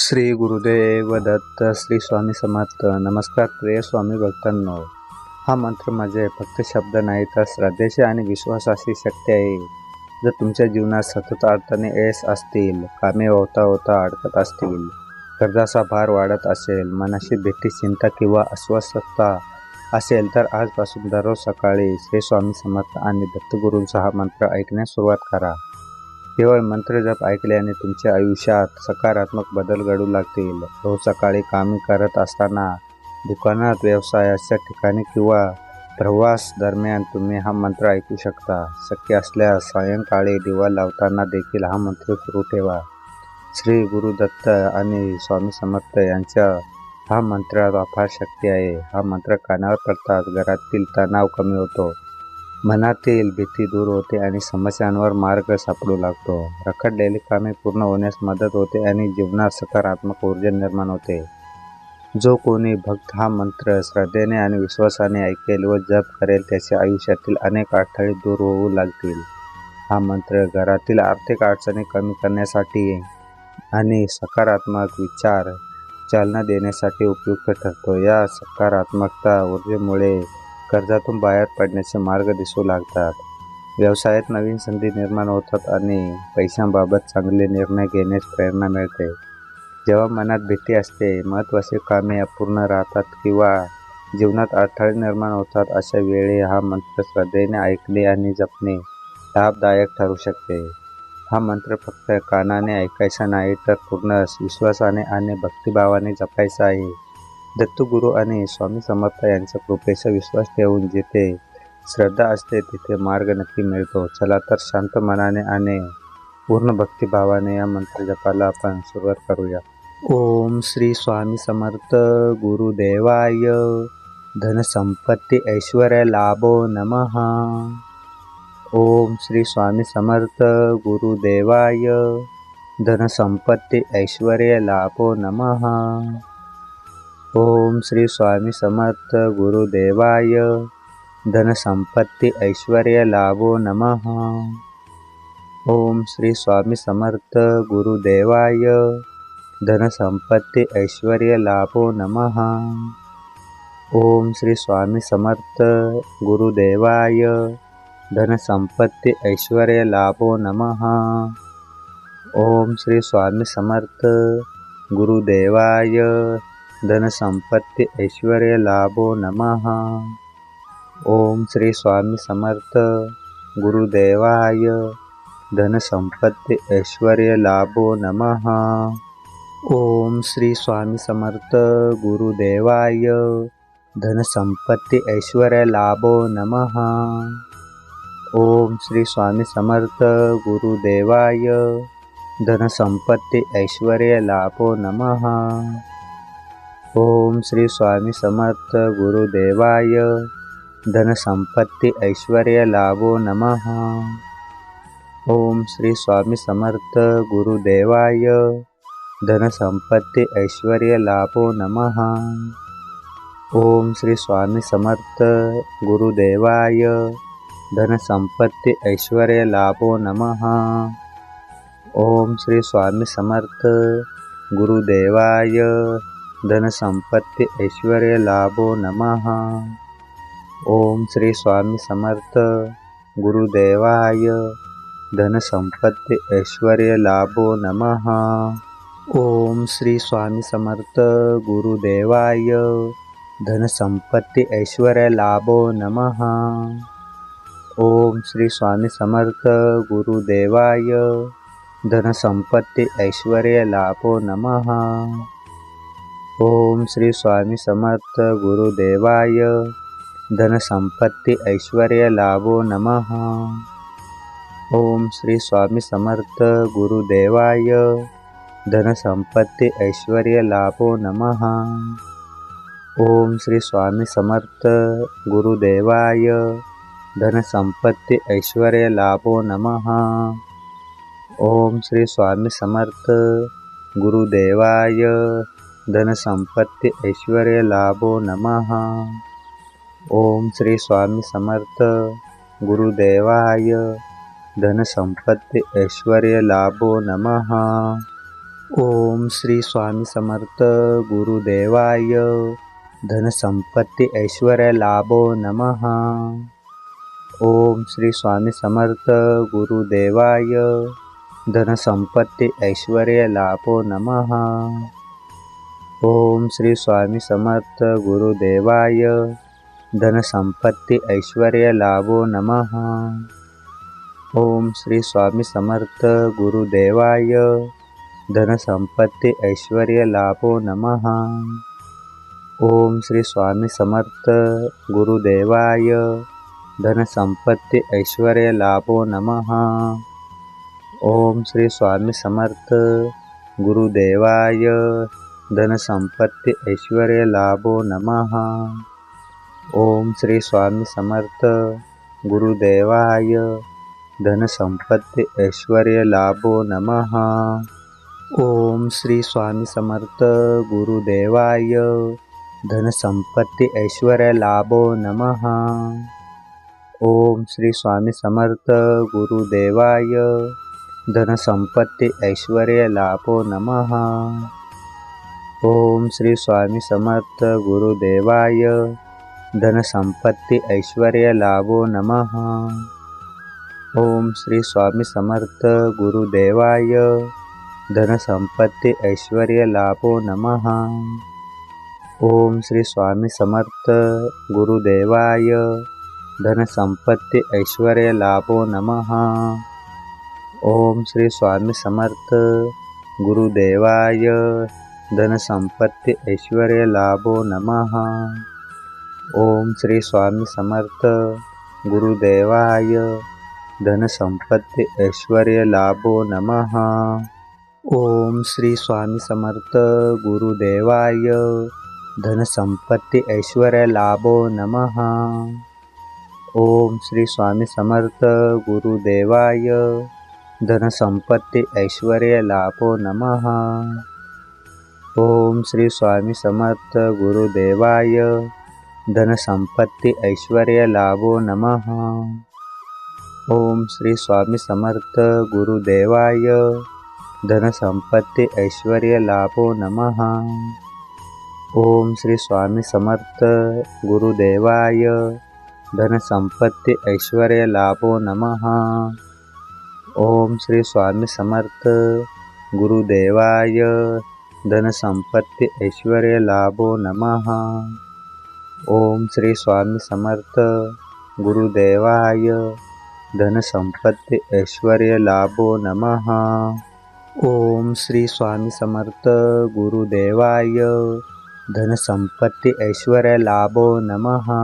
श्री गुरुदेव दत्त. श्री स्वामी समर्थ. नमस्कार प्रिय स्वामी भक्तांनो. हा मंत्र माझे फक्त शब्द नाही तर श्रद्धेची आणि विश्वासाची शक्ती आहे. जर तुमच्या जीवनात सतत अडचणी येत असतील, कामे होता होता अडकत असतील, कर्जाचा भार वाढत असेल, मनाशी भीती, चिंता किंवा अस्वस्थता असेल, तर आजपासून दररोज सकाळी श्री स्वामी समर्थ आणि दत्तगुरूंचा हा मंत्र ऐकण्यास सुरुवात करा. केवळ मंत्र जप ऐकल्याने तुमच्या आयुष्यात सकारात्मक बदल घडू लागतील. रोज सकाळी कामे करत असताना, दुकानात, व्यवसायाच्या ठिकाणी किंवा प्रवास दरम्यान तुम्ही हा मंत्र ऐकू शकता. शक्य असल्यास सायंकाळी दिवा लावताना देखील हा मंत्र सुरू ठेवा. श्री गुरुदत्त आणि स्वामी समर्थ यांच्या हा मंत्रात अपार शक्ती आहे. हा मंत्र कानावर पडताच घरातील तणाव कमी होतो, मनातील भीती दूर होते आणि समस्यांवर मार्ग सापडू लागतो. रखडलेली कामे पूर्ण होण्यास मदत होते आणि जीवनात सकारात्मक ऊर्जा निर्माण होते. जो कोणी भक्त हा मंत्र श्रद्धेने आणि विश्वासाने ऐकेल व जप करेल, त्याच्या आयुष्यातील अनेक अडथळे दूर होऊ लागतील. हा मंत्र घरातील आर्थिक अडचणी कमी करण्यासाठी आणि सकारात्मक विचार चालना देण्यासाठी उपयुक्त ठरतो. या सकारात्मकता ऊर्जेमुळे कर्जातून बाहेर पडण्याचे मार्ग दिसू लागतात. व्यवसायात नवीन संधी निर्माण होतात आणि पैशांबाबत चांगले निर्णय घेण्यास प्रेरणा मिळते. जेव्हा मनात भीती असते, महत्त्वाची कामे अपूर्ण राहतात किंवा जीवनात अडथळे निर्माण होतात, अशा वेळी हा मंत्र श्रद्धेने ऐकणे आणि जपणे लाभदायक ठरू शकते. हा मंत्र फक्त कानाने ऐकायचा नाही, तर पूर्ण विश्वासाने आणि भक्तिभावाने जपायचा आहे. दत्तगुरू आणि स्वामी समर्थ यांच्या कृपेचा विश्वास ठेवून जिथे श्रद्धा असते तिथे मार्ग नक्की मिळतो. चला तर शांत मनाने आणि पूर्ण भक्तिभावाने या मंत्र जपाला आपण सुरुवात करूया. ओम श्री स्वामी समर्थ गुरुदेवाय धन संपत्ती ऐश्वर्य लाभो नमः. ओम श्री स्वामी समर्थ गुरुदेवाय धन संपत्ती ऐश्वर्य लाभो नमः. ओम श्री स्वामी समर्थ गुरुदेवाय धन संपत्ती ऐश्वर्य लाभो नमः. ओम श्री स्वामी समर्थ गुरुदेवाय धन संपत्ती ऐश्वर्य लाभो नमः. ओम श्री स्वामी समर्थ गुरुदेवाय धन संपत्ती ऐश्वर्य लाभो नमः. ओम श्री स्वामी समर्थ गुरुदेवाय धन संपत्ती ऐश्वर्य लाभो नमः. ओम श्री स्वामी समर्थ गुरुदेवाय धन संपत्ती ऐश्वर्य लाभो नमः. ओम श्री स्वामी समर्थ गुरुदेवाय धन संपत्ती ऐश्वर्य लाभो नमः. ओम श्री स्वामी समर्थ गुरुदेवाय धन संपत्ती ऐश्वर्य लाभो नमः. ओम श्री स्वामी समर्थ गुरुदेवाय धन संपत्ती ऐश्वर्य लाभो नमः. ओम श्री स्वामी समर्थ गुरुदेवाय धन संपत्ती ऐश्वर्य लाभो नमः. ओम श्री स्वामी समर्थ गुरुदेवाय धन संपत्ती ऐश्वर्य लाभो नमः. ओम श्री स्वामी समर्थ गुरुदेवाय धन संपत्ती ऐश्वर्य लाभो नमः. ओम श्री स्वामी समर्थ गुरुदेवाय धन संपत्ती ऐश्वर्य लाभो नमः. ओम श्री स्वामी समर्थ गुरुदेवाय धन संपत्ती ऐश्वर्य लाभो नमः. ओम श्री स्वामी समर्थ गुरुदेवाय धन संपत्ती ऐश्वर्य लाभो नमः. ओम श्री स्वामी समर्थ गुरुदेवाय धन संपत्ती ऐश्वर्य लाभो नमः. ओम श्री स्वामी समर्थ गुरुदेवाय धन संपत्ती ऐश्वर्य लाभो नमः. ओम श्री स्वामी समर्थ गुरुदेवाय धन संपत्ती ऐश्वर्य लाभो नमः. ओम श्री स्वामी समर्थ गुरुदेवाय धन संपत्ती ऐश्वर्य लाभो नमः. ओम श्री स्वामी समर्थ गुरुदेवाय धन संपत्ती ऐश्वर्य लाभो नमः. ओम श्री स्वामी समर्थ गुरुदेवाय धन संपत्ती ऐश्वर्य लाभो नमः। ओम श्री स्वामी समर्थ गुरुदेवाय धन संपत्ती ऐश्वर्य लाभो नमः। ओम श्री स्वामी समर्थ गुरुदेवाय धन संपत्ती ऐश्वर्य लाभो नमः। ओम श्री स्वामी समर्थ गुरुदेवाय धन संपत्ती ऐश्वर्य लाभो नमः। ओम श्री स्वामी समर्थ गुरुदेवाय धन संपत्ती ऐश्वर्य लाभो नमः। ओम श्री स्वामी समर्थ गुरुदेवाय धन संपत्ती ऐश्वर्य लाभो नमः। ओम श्री स्वामी समर्थ गुरुदेवाय धन संपत्ती ऐश्वर्य लाभो नमः। ओम श्री स्वामी समर्थ गुरुदेवाय धन संपत्ती ऐश्वर्य लाभो नमः। ओम श्री स्वामी समर्थ गुरुदेवाय धन संपत्ती ऐश्वर्य लाभो नमः। ओम श्री स्वामी समर्थ गुरुदेवाय धन संपत्ती ऐश्वर्य लाभो नमः। ओम श्री स्वामी समर्थ गुरुदेवाय धन संपत्ती ऐश्वर्य लाभो नमः। ओम श्री स्वामी समर्थ गुरुदेवाय धन संपत्ती ऐश्वर्य लाभो नमः। ओम श्री स्वामी समर्थ गुरुदेवाय धन संपत्ती ऐश्वर्य लाभो नमः। ओम श्री स्वामी समर्थ गुरुदेवाय धन संपत्ती ऐश्वर्य लाभो नमः। ओम श्री स्वामी समर्थ गुरुदेवाय धन संपत्ती ऐश्वर्य लाभो नमः। ओम श्री स्वामी समर्थ गुरुदेवाय धन संपत्ती ऐश्वर्य लाभो नमः। ओम श्री स्वामी समर्थ गुरुदेवाय धन संपत्ती ऐश्वर्य लाभो नमः। ओम श्री स्वामी समर्थ गुरुदेवाय धन संपत्ती ऐश्वर्य लाभो नमः। ओम श्री स्वामी समर्थ गुरुदेवाय धन संपत्ती ऐश्वर्य लाभो नमः। ओम श्री स्वामी समर्थ गुरुदेवाय धन संपत्ती ऐश्वर्य लाभो नमः। ओम श्री स्वामी समर्थ गुरुदेवाय धन संपत्ती ऐश्वर्य लाभो नमः।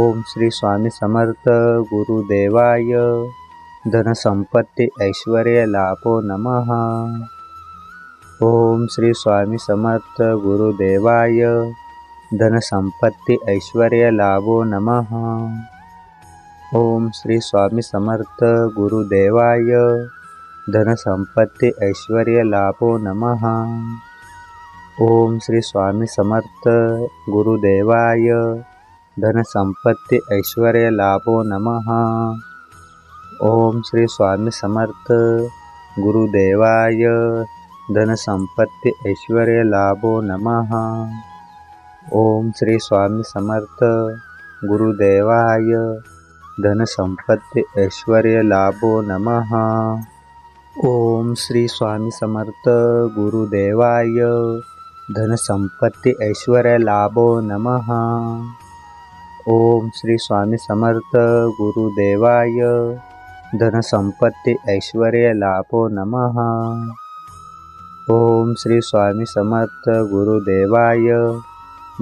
ओम श्री स्वामी समर्थ गुरुदेवाय धन संपत्ती ऐश्वर्य लाभो नमः। ओम श्री स्वामी समर्थ गुरुदेवाय धन संपत्ती ऐश्वर्य लाभो नमः। ओम श्री स्वामी समर्थ गुरुदेवाय धन संपत्ती ऐश्वर्य लाभो नमः। ओम श्री स्वामी समर्थ गुरुदेवाय धन संपत्ती ऐश्वर्य लाभो नमः। ओम श्री स्वामी समर्थ गुरुदेवाय धन संपत्ती ऐश्वर्य लाभो नमः। ओम श्री स्वामी समर्थ गुरुदेवाय धन संपत्ती ऐश्वर्य लाभो नमः। ओम श्री स्वामी समर्थ गुरुदेवाय धन संपत्ती ऐश्वर्य लाभो नमः। ओम श्री स्वामी समर्थ गुरुदेवाय धन संपत्ती ऐश्वर्य लाभो नमः। ओम श्री स्वामी समर्थ गुरुदेवाय धन संपत्ती ऐश्वर्य लाभो नमः। ओम श्री स्वामी समर्थ गुरुदेवाय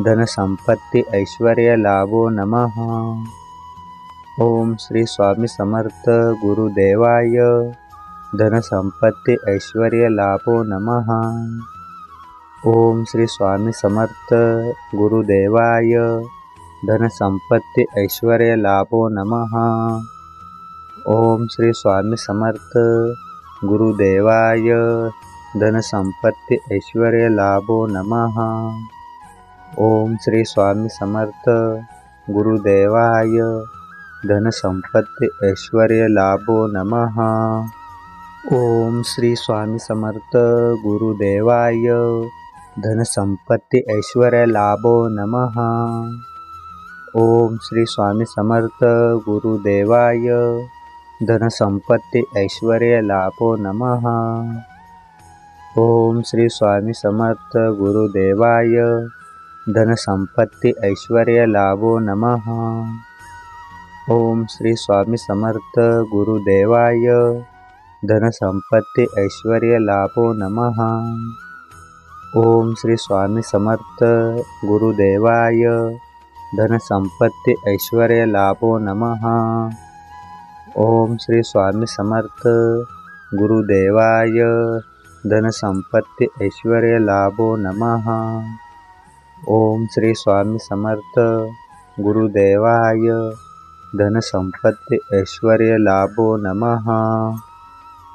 धन संपत्ती ऐश्वर्य लाभो नमः। ओम श्री स्वामी समर्थ गुरुदेवाय धन संपत्ती ऐश्वर्य लाभो नमः। ओम श्री स्वामी समर्थ गुरुदेवाय धन संपत्ती ऐश्वर्य लाभो नमः। ओम श्री स्वामी समर्थ गुरुदेवाय धन संपत्ती ऐश्वर्य लाभो नमः। ओम श्री स्वामी समर्थ गुरुदेवाय धन संपत्ती ऐश्वर्य लाभो नमः। ओम श्री स्वामी समर्थ गुरुदेवाय धनसंपत्ती ऐश्वर्य लाभो नमः। ओम श्री स्वामी समर्थ गुरुदेवाय धनसंपत्ती ऐश्वर्य लाभो नमः। ओम श्री स्वामी समर्थ गुरुदेवाय धनसंपत्ती ऐश्वर्य लाभो नमः। ओम श्री स्वामी समर्थ गुरुदेवाय धनसंपत्ती ऐश्वर्य लाभो नमः। ओम श्री स्वामी समर्थ गुरुदेवाय धनसंपत्ती ऐश्वर्य लाभो नमः। ओम श्री स्वामी समर्थ गुरुदेवाय धनसंपत्ती ऐश्वर्य लाभो नमः। ओम श्री स्वामी समर्थ गुरुदेवाय धनसंपत्ती ऐश्वर्य लाभो नमः।